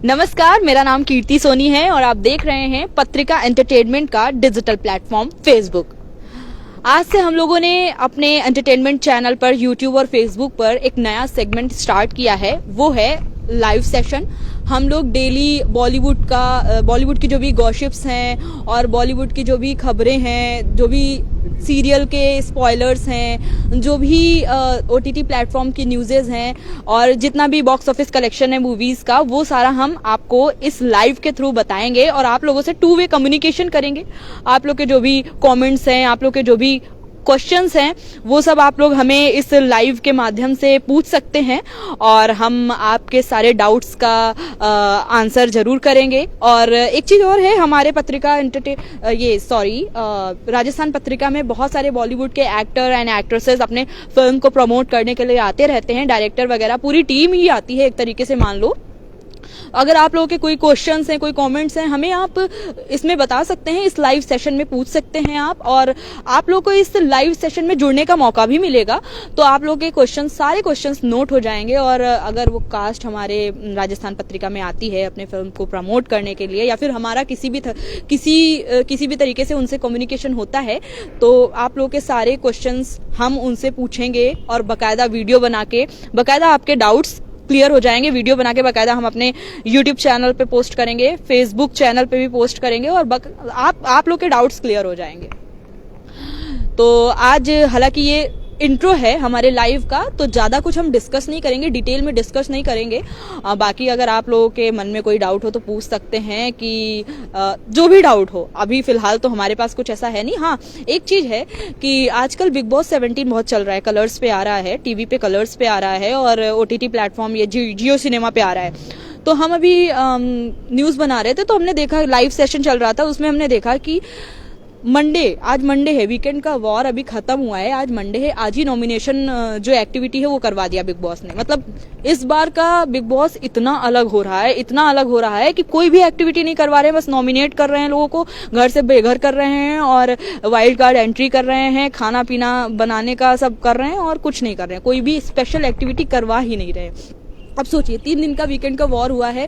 नमस्कार, मेरा नाम कीर्ति सोनी है और आप देख रहे हैं पत्रिका एंटरटेनमेंट का डिजिटल प्लेटफॉर्म फेसबुक। आज से हम लोगों ने अपने एंटरटेनमेंट चैनल पर यूट्यूब और फेसबुक पर एक नया सेगमेंट स्टार्ट किया है, वो है लाइव सेशन। हम लोग डेली बॉलीवुड की जो भी गॉसिप्स हैं और बॉलीवुड की जो भी खबरें हैं, जो भी सीरियल के स्पॉयलर्स हैं, जो भी ओटीटी प्लेटफॉर्म की न्यूज़ेज़ हैं और जितना भी बॉक्स ऑफिस कलेक्शन है मूवीज़ का, वो सारा हम आपको इस लाइव के थ्रू बताएंगे और आप लोगों से टू वे कम्युनिकेशन करेंगे। आप लोग के जो भी कमेंट्स हैं, आप लोग के जो भी क्वेश्चंस हैं, वो सब आप लोग हमें इस लाइव के माध्यम से पूछ सकते हैं और हम आपके सारे डाउट्स का आंसर जरूर करेंगे। और एक चीज़ और है, हमारे पत्रिका राजस्थान पत्रिका में बहुत सारे बॉलीवुड के एक्टर एंड एक्ट्रेसेस अपने फिल्म को प्रमोट करने के लिए आते रहते हैं। डायरेक्टर वगैरह पूरी टीम ही आती है, एक तरीके से मान लो। अगर आप लोगों के कोई क्वेश्चंस हैं, कोई कमेंट्स हैं, हमें आप इसमें बता सकते हैं, इस लाइव सेशन में पूछ सकते हैं आप। और आप लोगों को इस लाइव सेशन में जुड़ने का मौका भी मिलेगा, तो आप लोगों के सारे क्वेश्चंस नोट हो जाएंगे। और अगर वो कास्ट हमारे राजस्थान पत्रिका में आती है अपने फिल्म को प्रमोट करने के लिए, या फिर हमारा किसी भी तरीके से उनसे कम्युनिकेशन होता है, तो आप लोगों के सारे क्वेश्चंस हम उनसे पूछेंगे और बाकायदा वीडियो बना के बाकायदा आपके डाउट्स क्लियर हो जाएंगे। वीडियो बना के बाकायदा हम अपने यूट्यूब चैनल पे पोस्ट करेंगे, फेसबुक चैनल पे भी पोस्ट करेंगे और आप लोग के डाउट्स क्लियर हो जाएंगे। तो आज हालांकि ये इंट्रो है हमारे लाइव का, तो ज्यादा कुछ हम डिस्कस नहीं करेंगे, डिटेल में डिस्कस नहीं करेंगे। बाकी अगर आप लोगों के मन में कोई डाउट हो तो पूछ सकते हैं, कि जो भी डाउट हो। अभी फिलहाल तो हमारे पास कुछ ऐसा है नहीं। हाँ, एक चीज है कि आजकल बिग बॉस 17 बहुत चल रहा है, कलर्स पे आ रहा है, टीवी पे कलर्स पे आ रहा है और ओटीटी प्लेटफॉर्म ये जियो सिनेमा पे आ रहा है। तो हम अभी न्यूज बना रहे थे, तो हमने देखा लाइव सेशन चल रहा था, उसमें हमने देखा कि आज मंडे है, वीकेंड का वॉर अभी खत्म हुआ है, आज मंडे है, आज ही नॉमिनेशन जो एक्टिविटी है वो करवा दिया बिग बॉस ने। मतलब इस बार का बिग बॉस इतना अलग हो रहा है कि कोई भी एक्टिविटी नहीं करवा रहे हैं, बस नॉमिनेट कर रहे हैं लोगों को, घर से बेघर कर रहे हैं और वाइल्ड कार्ड एंट्री कर रहे हैं, खाना पीना बनाने का सब कर रहे हैं और कुछ नहीं कर रहे हैं, कोई भी स्पेशल एक्टिविटी करवा ही नहीं रहे। अब सोचिए, 3 दिन का वीकेंड का वॉर हुआ है,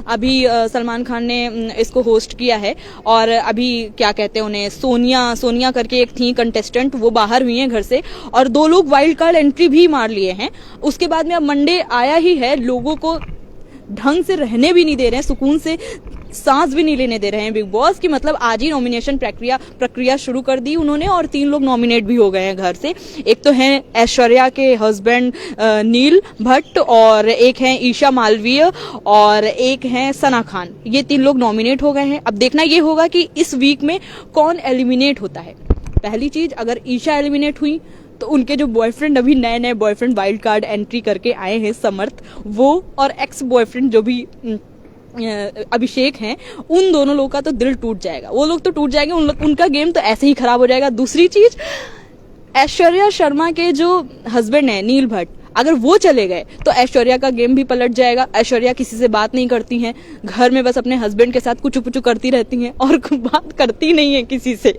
अभी सलमान खान ने इसको होस्ट किया है और अभी क्या कहते हैं उन्हें, सोनिया करके एक थी कंटेस्टेंट, वो बाहर हुई हैं घर से और 2 लोग वाइल्ड कार्ड एंट्री भी मार लिए हैं। उसके बाद में अब मंडे आया ही है, लोगों को ढंग से रहने भी नहीं दे रहे हैं, सुकून से सांस भी नहीं लेने दे रहे हैं बिग बॉस की। मतलब आज ही नॉमिनेशन प्रक्रिया शुरू कर दी उन्होंने और 3 लोग नॉमिनेट भी हो गए हैं घर से। एक तो है ऐश्वर्या के हस्बैंड नील भट्ट, और एक है ईशा मालवीय, और एक है सना खान। ये 3 लोग नॉमिनेट हो गए हैं। अब देखना ये होगा कि इस वीक में कौन एलिमिनेट होता है। पहली चीज, अगर ईशा एलिमिनेट हुई तो उनके जो बॉयफ्रेंड, अभी नए बॉयफ्रेंड वाइल्ड कार्ड एंट्री करके आए हैं, समर्थ, वो और एक्स बॉयफ्रेंड जो भी अभिषेक हैं, उन दोनों लोगों का तो दिल टूट जाएगा। वो लोग तो टूट जाएंगे, उनका गेम तो ऐसे ही खराब हो जाएगा। दूसरी चीज, ऐश्वर्या शर्मा के जो हस्बैंड है नील भट्ट, अगर वो चले गए तो ऐश्वर्या का गेम भी पलट जाएगा। ऐश्वर्या किसी से बात नहीं करती हैं, घर में बस अपने हस्बैंड के साथ कुछ पुचू करती रहती हैं और बात करती नहीं है किसी से।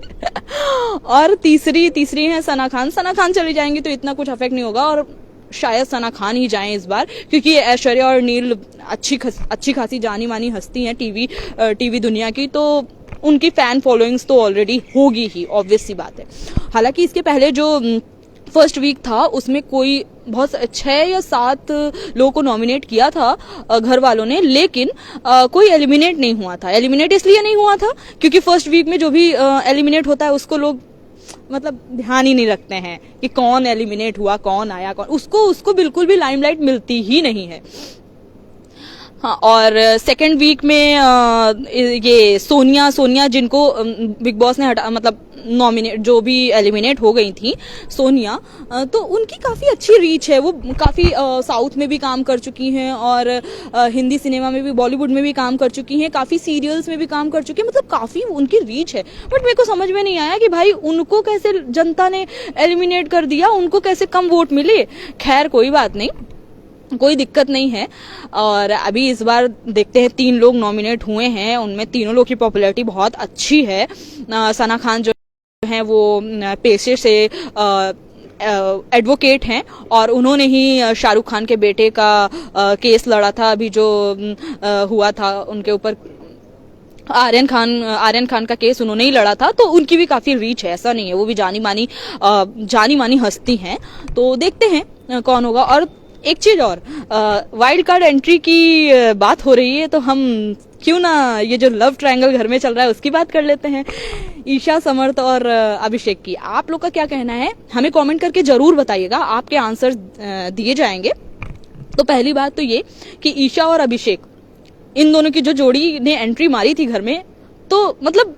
और तीसरी है सना खान चली जाएंगी तो इतना कुछ अफेक्ट नहीं होगा, और शायद सना खान ही जाएं इस बार, क्योंकि ऐश्वर्या और नील अच्छी खासी जानी मानी हस्ती हैं टीवी दुनिया की, तो उनकी फैन फॉलोइंग्स तो ऑलरेडी होगी ही, ऑब्वियस सी बात है। हालांकि इसके पहले जो फर्स्ट वीक था उसमें कोई बहुत 6 या 7 लोगों को नॉमिनेट किया था घर वालों ने, लेकिन कोई एलिमिनेट नहीं हुआ था। एलिमिनेट इसलिए नहीं हुआ था क्योंकि फर्स्ट वीक में जो भी एलिमिनेट होता है उसको लोग मतलब ध्यान ही नहीं रखते हैं कि कौन एलिमिनेट हुआ, कौन आया, उसको बिल्कुल भी लाइमलाइट मिलती ही नहीं है। हाँ, और सेकेंड वीक में ये सोनिया जिनको बिग बॉस ने मतलब नॉमिनेट, जो भी एलिमिनेट हो गई थी सोनिया, तो उनकी काफ़ी अच्छी रीच है। वो काफ़ी साउथ में भी काम कर चुकी हैं और हिंदी सिनेमा में भी, बॉलीवुड में भी काम कर चुकी हैं, काफ़ी सीरियल्स में भी काम कर चुकी हैं, मतलब काफ़ी उनकी रीच है। बट मेरे को समझ में नहीं आया कि भाई उनको कैसे जनता ने एलिमिनेट कर दिया, उनको कैसे कम वोट मिले। खैर कोई बात नहीं, कोई दिक्कत नहीं है। और अभी इस बार देखते हैं, 3 लोग नॉमिनेट हुए हैं, उनमें तीनों लोग की पॉपुलैरिटी बहुत अच्छी है। सना खान जो हैं वो पेशे से एडवोकेट हैं और उन्होंने ही शाहरुख खान के बेटे का केस लड़ा था, अभी जो हुआ था उनके ऊपर आर्यन खान का केस उन्होंने ही लड़ा था। तो उनकी भी काफी रीच है, ऐसा नहीं है, वो भी जानी मानी हस्ती हैं। तो देखते हैं कौन होगा। और एक चीज और, वाइल्ड कार्ड एंट्री की बात हो रही है तो हम क्यों ना ये जो लव ट्रायंगल घर में चल रहा है उसकी बात कर लेते हैं, ईशा, समर्थ और अभिषेक की। आप लोग का क्या कहना है हमें कमेंट करके जरूर बताइएगा, आपके आंसर दिए जाएंगे। तो पहली बात तो ये कि ईशा और अभिषेक, इन दोनों की जो जोड़ी ने एंट्री मारी थी घर में, तो मतलब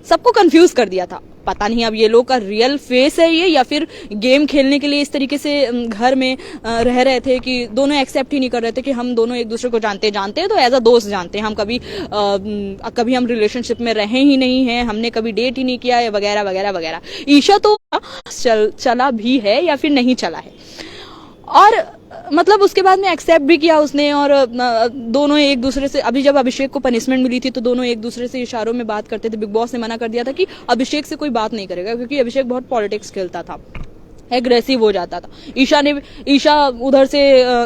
सबको कंफ्यूज कर दिया था। पता नहीं अब ये लोग का रियल फेस है ये, या फिर गेम खेलने के लिए इस तरीके से घर में रह रहे थे कि दोनों एक्सेप्ट ही नहीं कर रहे थे कि हम दोनों एक दूसरे को जानते हैं तो एज अ दोस्त जानते हैं, हम कभी हम रिलेशनशिप में रहे ही नहीं हैं, हमने कभी डेट ही नहीं किया है, वगैरह वगैरह वगैरह। ईशा तो चला भी है या फिर नहीं चला है, और मतलब उसके बाद में एक्सेप्ट भी किया उसने। और दोनों एक दूसरे से, अभी जब अभिषेक को पनिशमेंट मिली थी तो दोनों एक दूसरे से इशारों में बात करते थे। बिग बॉस ने मना कर दिया था कि अभिषेक से कोई बात नहीं करेगा, क्योंकि अभिषेक बहुत पॉलिटिक्स खेलता था, एग्रेसिव हो जाता था। ईशा उधर से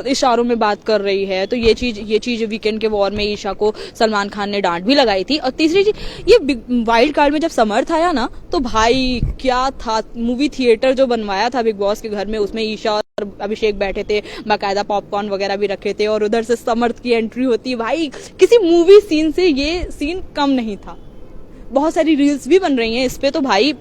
इशारों में बात कर रही है, तो ये चीज वीकेंड के वॉर में ईशा को सलमान खान ने डांट भी लगाई थी। और तीसरी चीज, ये वाइल्ड कार्ड में जब समर्थ आया ना, तो भाई क्या था, मूवी थिएटर जो बनवाया था बिग बॉस के घर में, उसमें ईशा और अभिषेक बैठे थे, बाकायदा पॉपकॉर्न वगैरह भी रखे थे, और उधर से समर्थ की एंट्री होती। भाई किसी मूवी सीन से ये सीन कम नहीं था। बहुत सारी रील्स भी बन रही हैं इस पे। तो भाई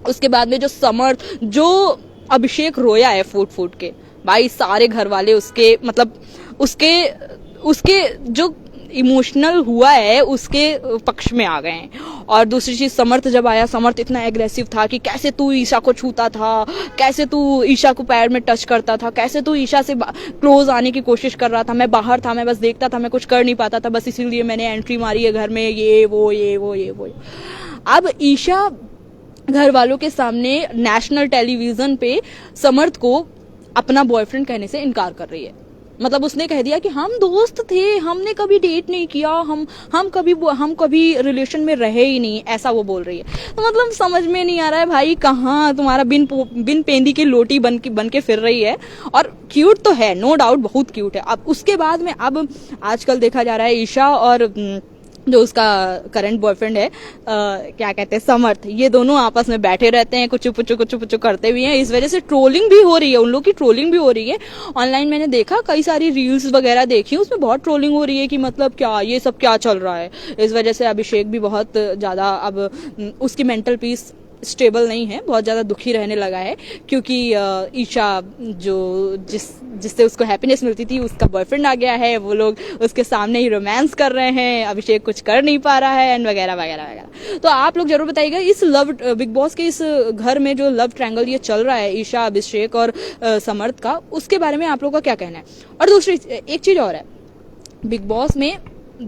उसके बाद में जो समर्थ, जो अभिषेक रोया है फूट फूट के, भाई सारे घर वाले उसके मतलब उसके जो इमोशनल हुआ है उसके पक्ष में आ गए हैं। और दूसरी चीज, समर्थ जब आया, समर्थ इतना एग्रेसिव था कि कैसे तू ईशा को छूता था, कैसे तू ईशा को पैर में टच करता था, कैसे तू ईशा से क्लोज आने की कोशिश कर रहा था। मैं बाहर था, मैं बस देखता था, मैं कुछ कर नहीं पाता था, बस इसीलिए मैंने एंट्री मारी है घर में, ये वो। अब ईशा घर वालों के सामने नेशनल टेलीविजन पे समर्थ को अपना बॉयफ्रेंड कहने से इनकार कर रही है। मतलब उसने कह दिया कि हम दोस्त थे, हमने कभी डेट नहीं किया, हम कभी रिलेशन में रहे ही नहीं, ऐसा वो बोल रही है। तो मतलब समझ में नहीं आ रहा है भाई, कहाँ तुम्हारा बिन पेंदी की लोटी बन के फिर रही है। और क्यूट तो है, नो डाउट, बहुत क्यूट है। अब उसके बाद में अब आजकल देखा जा रहा है ईशा और जो उसका करंट बॉयफ्रेंड है, क्या कहते हैं, समर्थ, ये दोनों आपस में बैठे रहते हैं, कुछ पुचु करते भी हैं। इस वजह से ट्रोलिंग भी हो रही है, उन लोग की ट्रोलिंग भी हो रही है ऑनलाइन। मैंने देखा कई सारी रील्स वगैरह देखी, उसमें बहुत ट्रोलिंग हो रही है कि मतलब क्या ये सब क्या चल रहा है। इस वजह से अभिषेक भी बहुत ज्यादा, अब उसकी मेंटल पीस स्टेबल नहीं है, बहुत ज्यादा दुखी रहने लगा है, क्योंकि ईशा जिससे उसको हैप्पीनेस मिलती थी, उसका बॉयफ्रेंड आ गया है, वो लोग उसके सामने ही रोमांस कर रहे हैं, अभिषेक कुछ कर नहीं पा रहा है, एंड वगैरह वगैरह वगैरह। तो आप लोग जरूर बताइएगा इस बिग बॉस के इस घर में जो लव ट्रायंगल ये चल रहा है ईशा, अभिषेक और समर्थ का, उसके बारे में आप लोग का क्या कहना है। और दूसरी एक चीज और है, बिग बॉस में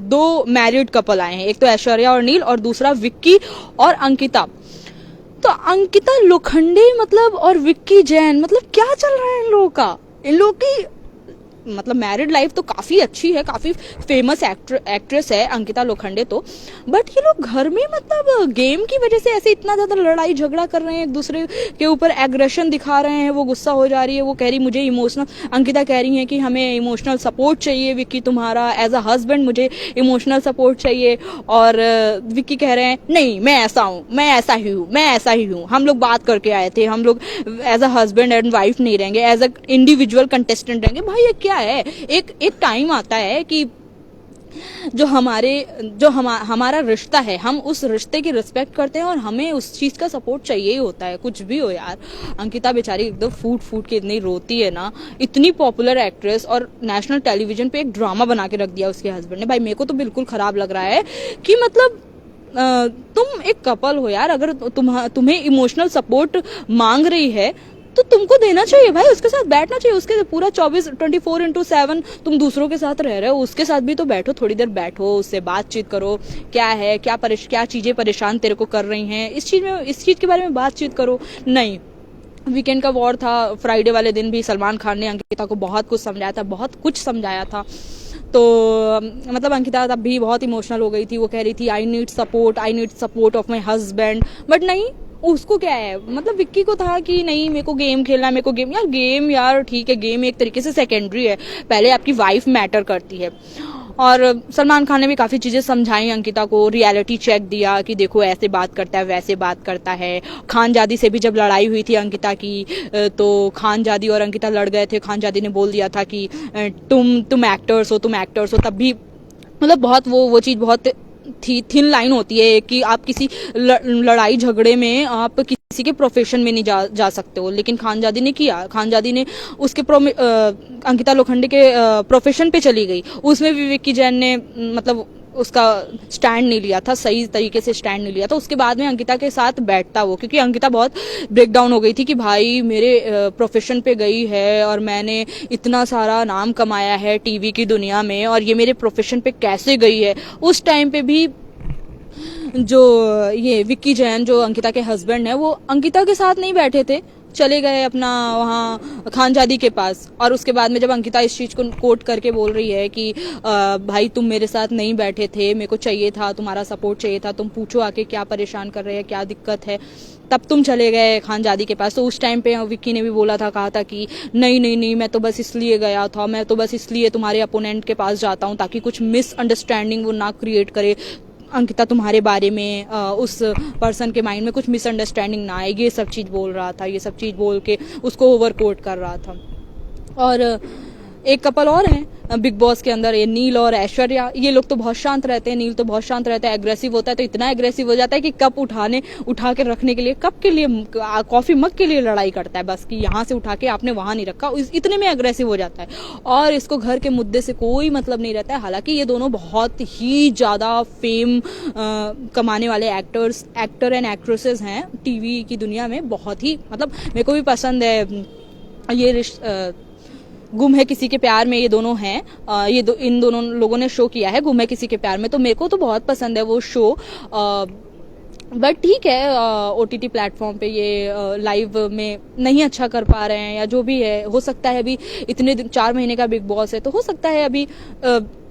2 मैरिड कपल आए हैं, एक तो ऐश्वर्या और नील, और दूसरा विक्की और अंकिता। तो अंकिता लोखंडे मतलब और विक्की जैन, मतलब क्या चल रहा है इन लोगों की मतलब मैरिड लाइफ तो काफी अच्छी है, काफी फेमस एक्ट्रेस है अंकिता लोखंडे तो, बट ये लोग घर में मतलब गेम की वजह से ऐसे इतना ज्यादा लड़ाई झगड़ा कर रहे हैं, एक दूसरे के ऊपर एग्रेशन दिखा रहे हैं, वो गुस्सा हो जा रही है, वो कह रही मुझे इमोशनल, अंकिता कह रही है कि हमें इमोशनल सपोर्ट चाहिए विक्की तुम्हारा, एज अ हस्बैंड मुझे इमोशनल सपोर्ट चाहिए। और विक्की कह रहे हैं नहीं, मैं ऐसा हूँ, मैं ऐसा ही हूँ, हम लोग बात करके आए थे, हम लोग as a husband and wife नहीं रहेंगे, एज अ इंडिविजुअल कंटेस्टेंट रहेंगे। भाई ये क्या है, एक टाइम आता है कि हमारा रिश्ता है, हम उस रिश्ते की रिस्पेक्ट करते हैं और हमें उस चीज का सपोर्ट चाहिए ही होता है, कुछ भी हो यार। अंकिता बेचारी एकदम फूट के इतनी रोती है ना, इतनी पॉपुलर एक्ट्रेस, और नेशनल टेलीविजन पे एक ड्रामा बना के रख दिया उसके हस्बैंड ने। भाई मेरे को तो बिल्कुल खराब लग रहा है कि मतलब तुम एक कपल हो यार, अगर तुम्हें इमोशनल सपोर्ट मांग रही है तो तुमको देना चाहिए भाई, उसके साथ बैठना चाहिए, उसके पूरा 24/7 तुम दूसरों के साथ रह रहे हो, उसके साथ भी तो बैठो, थोड़ी देर बैठो, उससे बातचीत करो, क्या है, क्या चीजें परेशान तेरे को कर रही हैं, इस चीज के बारे में बातचीत करो। नहीं, वीकेंड का वॉर था, फ्राइडे वाले दिन भी सलमान खान ने अंकिता को बहुत कुछ समझाया था। तो मतलब अंकिता तब भी बहुत इमोशनल हो गई थी, वो कह रही थी I need support of my husband, but नहीं, उसको क्या है, मतलब विक्की को था कि नहीं मेरे को गेम खेलना है, मेरे को गेम यार ठीक है, गेम एक तरीके से सेकेंडरी है, पहले आपकी वाइफ मैटर करती है। और सलमान खान ने भी काफ़ी चीज़ें समझाई अंकिता को, रियलिटी चेक दिया कि देखो ऐसे बात करता है, वैसे बात करता है। खानजादी से भी जब लड़ाई हुई थी अंकिता की, तो खानजादी और अंकिता लड़ गए थे, खानजादी ने बोल दिया था कि तुम एक्टर्स हो, तब भी मतलब बहुत वो चीज़ बहुत थिन लाइन होती है कि आप किसी लड़ाई झगड़े में आप किसी के प्रोफेशन में नहीं जा सकते हो, लेकिन खानजादी ने किया, खानजादी ने उसके अंकिता लोखंडे के प्रोफेशन पे चली गई, उसमें भी विक्की जैन ने मतलब उसका स्टैंड नहीं लिया था, सही तरीके से स्टैंड नहीं लिया था। उसके बाद में अंकिता के साथ बैठता वो, क्योंकि अंकिता बहुत ब्रेक डाउन हो गई थी कि भाई मेरे प्रोफेशन पे गई है और मैंने इतना सारा नाम कमाया है टीवी की दुनिया में, और ये मेरे प्रोफेशन पे कैसे गई है। उस टाइम पे भी जो ये विक्की जैन जो अंकिता के हस्बैंड है, वो अंकिता के साथ नहीं बैठे थे, चले गए अपना वहाँ खानजादी के पास। और उसके बाद में जब अंकिता इस चीज़ को कोट करके बोल रही है कि भाई तुम मेरे साथ नहीं बैठे थे, मेरे को चाहिए था, तुम्हारा सपोर्ट चाहिए था, तुम पूछो आके क्या परेशान कर रहे हैं, क्या दिक्कत है, तब तुम चले गए खानजादी के पास। तो उस टाइम पे विक्की ने भी बोला था, कहा था कि नहीं मैं तो बस इसलिए गया था, मैं तो बस इसलिए तुम्हारे अपोनेंट के पास जाता हूँ ताकि कुछ मिसअंडरस्टैंडिंग वो ना क्रिएट करे, अंकिता तुम्हारे बारे में उस पर्सन के माइंड में कुछ मिसअंडरस्टैंडिंग ना आए, ये सब चीज़ बोल रहा था, ये सब चीज़ बोल के उसको ओवर कोट कर रहा था। और एक कपल और हैं बिग बॉस के अंदर, ये नील और ऐश्वर्या, ये लोग तो बहुत शांत रहते हैं, नील तो बहुत शांत रहता है, एग्रेसिव होता है तो इतना एग्रेसिव हो जाता है कि कप उठा के रखने के लिए, कप के लिए, कॉफी मग के लिए लड़ाई करता है बस, कि यहाँ से उठा के आपने वहां नहीं रखा, इतने में एग्रेसिव हो जाता है। और इसको घर के मुद्दे से कोई मतलब नहीं रहता है। हालांकि ये दोनों बहुत ही ज्यादा फेम कमाने वाले एक्टर एंड एक्ट्रेसेस हैं टीवी की दुनिया में, बहुत ही, मतलब मेरे को भी पसंद है ये गुम है किसी के प्यार में, ये दोनों हैं, इन दोनों लोगों ने शो किया है गुम है किसी के प्यार में, तो मेरे को तो बहुत पसंद है वो शो। बट ठीक है, OTT प्लेटफॉर्म पे ये लाइव में नहीं अच्छा कर पा रहे हैं, या जो भी है, हो सकता है अभी इतने 4 महीने का बिग बॉस है, तो हो सकता है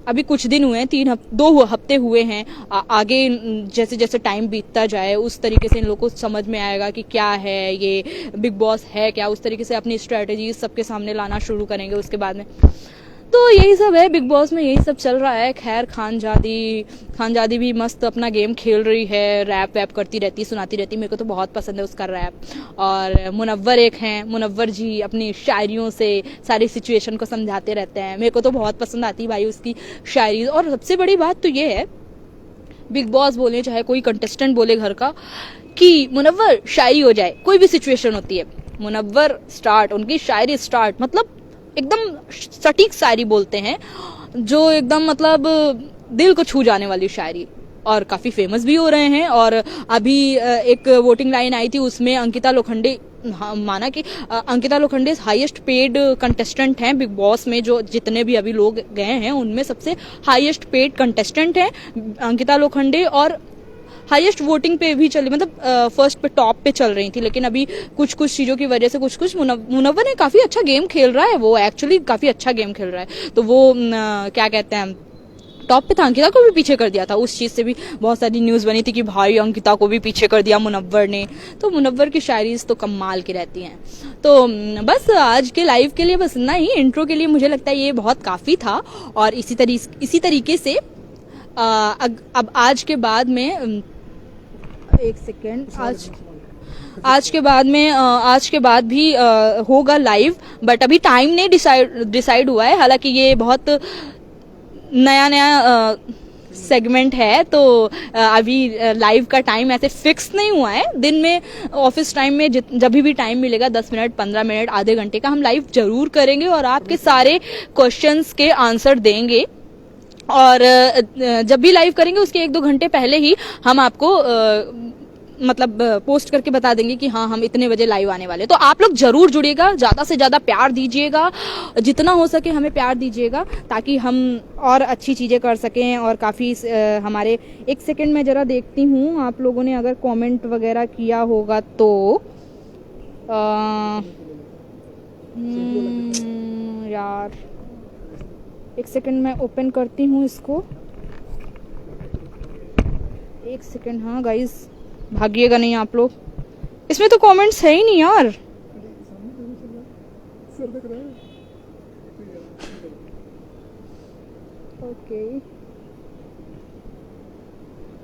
अभी कुछ दिन हुए हैं, 2 हफ्ते हुए हैं, आगे जैसे जैसे टाइम बीतता जाए उस तरीके से इन लोगों को समझ में आएगा कि क्या है ये बिग बॉस है क्या, उस तरीके से अपनी स्ट्रेटेजी सबके सामने लाना शुरू करेंगे उसके बाद में। तो यही सब है बिग बॉस में, यही सब चल रहा है। खैर खानजादी भी मस्त अपना गेम खेल रही है, रैप वैप करती रहती, सुनाती रहती, मेरे को तो बहुत पसंद है उसका रैप। और मुनव्वर एक हैं, मुनव्वर जी अपनी शायरियों से सारी सिचुएशन को समझाते रहते हैं, मेरे को तो बहुत पसंद आती है भाई उसकी शायरी। और सबसे बड़ी बात तो ये है, बिग बॉस बोले चाहे कोई कंटेस्टेंट बोले घर का, कि मुनव्वर शायरी हो जाए, कोई भी सिचुएशन होती है, मुनव्वर स्टार्ट, उनकी शायरी स्टार्ट, मतलब एकदम सटीक शायरी बोलते हैं, जो एकदम मतलब दिल को छू जाने वाली शायरी, और काफी फेमस भी हो रहे हैं। और अभी एक वोटिंग लाइन आई थी, उसमें अंकिता लोखंडे, माना कि Ankita Lokhande highest paid contestant हैं बिग बॉस में, जो जितने भी अभी लोग गए हैं उनमें सबसे हाईएस्ट पेड कंटेस्टेंट हैं अंकिता लोखंडे, और हाईएस्ट वोटिंग पे भी चली, मतलब फर्स्ट पे टॉप पे चल रही थी। लेकिन अभी कुछ चीजों की वजह से कुछ मुनव्वर ने काफी अच्छा गेम खेल रहा है, वो एक्चुअली काफी अच्छा गेम खेल रहा है, तो वो क्या कहते हैं, टॉप पे था, अंकिता को भी पीछे कर दिया था। उस चीज से भी बहुत सारी न्यूज बनी थी कि भाई अंकिता को भी पीछे कर दिया मुनव्वर ने। तो मुनव्वर की शायरी तो कमाल की रहती हैं। तो बस आज के लाइव के लिए बस इतना ही, इंट्रो के लिए मुझे लगता है ये बहुत काफी था। और इसी तरीके से अब आज के बाद में एक सेकेंड, आज के बाद भी होगा लाइव, बट अभी टाइम नहीं डिसाइड हुआ है। हालांकि ये बहुत नया सेगमेंट है, तो अभी लाइव का टाइम ऐसे फिक्स नहीं हुआ है। दिन में ऑफिस टाइम में जब भी टाइम मिलेगा 10 मिनट 15 मिनट आधे घंटे का हम लाइव जरूर करेंगे और आपके सारे क्वेश्चंस के आंसर देंगे। और जब भी लाइव करेंगे उसके 1-2 घंटे पहले ही हम आपको मतलब पोस्ट करके बता देंगे कि हाँ हम इतने बजे लाइव आने वाले। तो आप लोग जरूर जुड़िएगा, ज्यादा से ज्यादा प्यार दीजिएगा, जितना हो सके हमें प्यार दीजिएगा, ताकि हम और अच्छी चीजें कर सकें। और काफी हमारे, एक सेकंड में जरा देखती हूँ आप लोगों ने अगर कमेंट वगैरह किया होगा तो यार एक सेकंड मैं ओपन करती हूँ इसको, एक सेकंड। हाँ गाइस, भागिएगा नहीं आप लोग, इसमें तो कमेंट्स है ही नहीं यार। ओके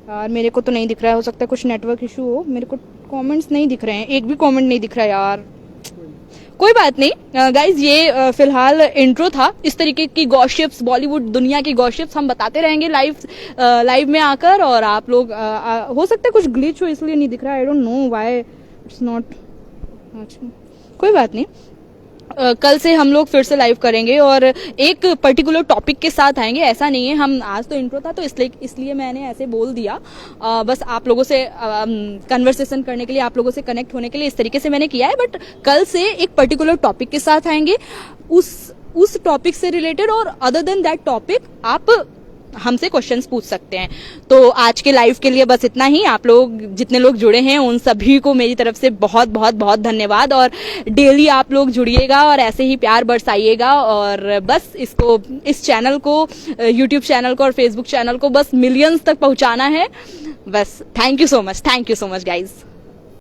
यार मेरे को तो नहीं दिख रहा है, हो सकता है कुछ नेटवर्क इशू हो, मेरे को कमेंट्स नहीं दिख रहे हैं, एक भी कमेंट नहीं दिख रहा है यार। कोई बात नहीं गाइज, ये फिलहाल इंट्रो था। इस तरीके की गॉसिप्स, बॉलीवुड दुनिया की गॉसिप्स हम बताते रहेंगे लाइव में आकर, और आप लोग हो सकता है कुछ ग्लिच हो इसलिए नहीं दिख रहा है, I don't know why it's not. कोई बात नहीं, कल से हम लोग फिर से लाइव करेंगे और एक पर्टिकुलर टॉपिक के साथ आएंगे। ऐसा नहीं है, हम आज तो इंट्रो था तो इसलिए मैंने ऐसे बोल दिया, बस आप लोगों से कन्वर्सेशन करने के लिए, आप लोगों से कनेक्ट होने के लिए इस तरीके से मैंने किया है। बट कल से एक पर्टिकुलर टॉपिक के साथ आएंगे, उस टॉपिक से रिलेटेड, और अदर देन दैट टॉपिक आप हमसे क्वेश्चंस पूछ सकते हैं। तो आज के लाइव के लिए बस इतना ही। आप लोग जितने लोग जुड़े हैं उन सभी को मेरी तरफ से बहुत बहुत बहुत धन्यवाद, और डेली आप लोग जुड़िएगा और ऐसे ही प्यार बरसाइएगा, और बस इस चैनल को, यूट्यूब चैनल को और फेसबुक चैनल को बस मिलियंस तक पहुंचाना है। बस thank you so much guys.